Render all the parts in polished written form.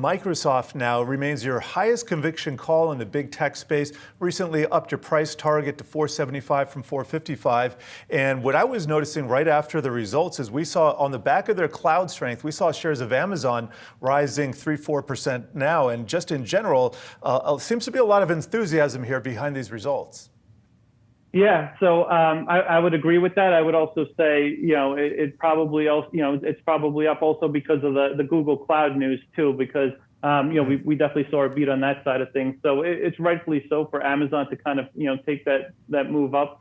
Microsoft now remains your highest conviction call in the big tech space. Recently upped your price target to $475 from $455. And what I was noticing right after the results is we saw on the back of their cloud strength, we saw shares of Amazon rising 3-4% now. And just in general, seems to be a lot of enthusiasm here behind these results. Yeah, so I would agree with that. I would also say, it probably also, it's probably up also because of the Google Cloud news too, because we definitely saw a beat on that side of things. So it's rightfully so for Amazon to kind of take that move up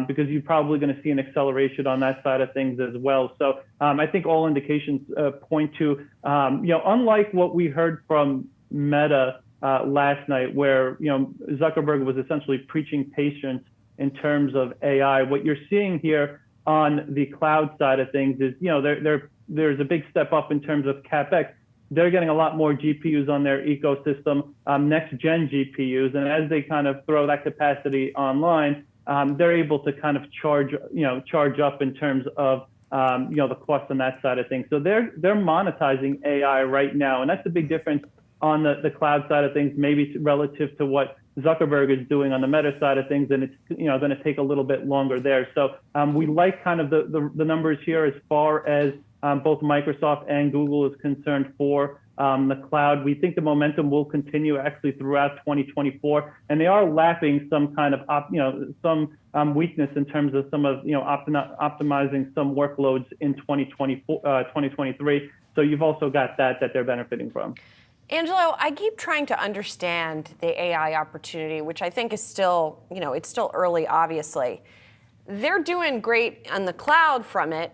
because you're probably going to see an acceleration on that side of things as well. So I think all indications point to, unlike what we heard from Meta last night, where Zuckerberg was essentially preaching patience in terms of AI. What you're seeing here on the cloud side of things is, there's a big step up in terms of CapEx. They're getting a lot more GPUs on their ecosystem, next-gen GPUs, and as they kind of throw that capacity online, they're able to kind of charge up in terms of the cost on that side of things. So they're monetizing AI right now, and that's the big difference on the cloud side of things, maybe relative to what Zuckerberg is doing on the Meta side of things, and it's going to take a little bit longer there. So we like kind of the numbers here as far as both Microsoft and Google is concerned for the cloud. We think the momentum will continue actually throughout 2024, and they are lapping some kind of weakness in terms of some of optimizing some workloads in 2023. So you've also got that they're benefiting from. Angelo, I keep trying to understand the AI opportunity, which I think is still, it's still early, obviously. They're doing great on the cloud from it.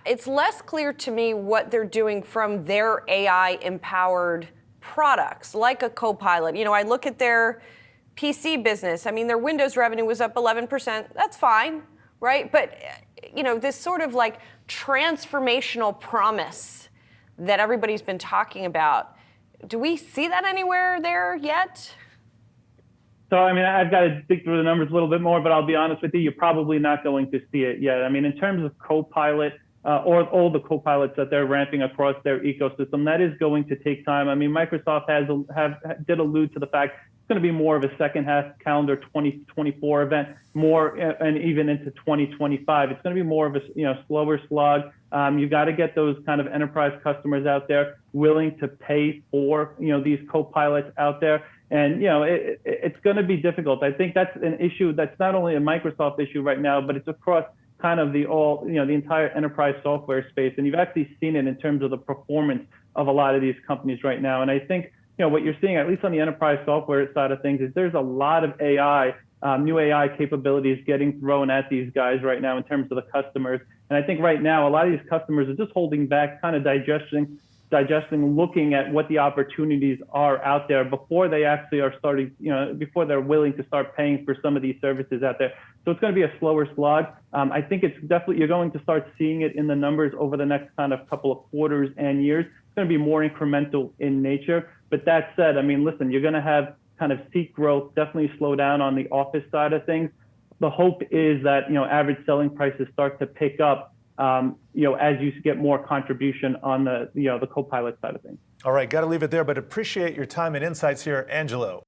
It's less clear to me what they're doing from their AI-empowered products, like a Copilot. I look at their PC business. I mean, their Windows revenue was up 11%. That's fine, right? But, this sort of like transformational promise that everybody's been talking about. Do we see that anywhere there yet? So, I mean, I've got to dig through the numbers a little bit more, but I'll be honest with you, you're probably not going to see it yet. I mean, in terms of Copilot or all the Copilots that they're ramping across their ecosystem, that is going to take time. I mean, Microsoft did allude to the fact it's going to be more of a second half calendar 2024 event, more and even into 2025. It's going to be more of a slower slog. You got to get those kind of enterprise customers out there willing to pay for these Copilots out there, and it's going to be difficult. I think that's an issue that's not only a Microsoft issue right now, but it's across kind of the entire enterprise software space, and you've actually seen it in terms of the performance of a lot of these companies right now. And I think what you're seeing, at least on the enterprise software side of things, is there's a lot of AI, new AI capabilities getting thrown at these guys right now in terms of the customers. And I think right now, a lot of these customers are just holding back, kind of digesting, looking at what the opportunities are out there before they actually are starting, before they're willing to start paying for some of these services out there. So it's going to be a slower slog. I think it's definitely, you're going to start seeing it in the numbers over the next kind of couple of quarters and years. It's going to be more incremental in nature. But that said, I mean, listen, you're going to have kind of seat growth definitely slow down on the Office side of things. The hope is that average selling prices start to pick up as you get more contribution on the Copilot side of things. All right, got to leave it there, but appreciate your time and insights here, Angelo.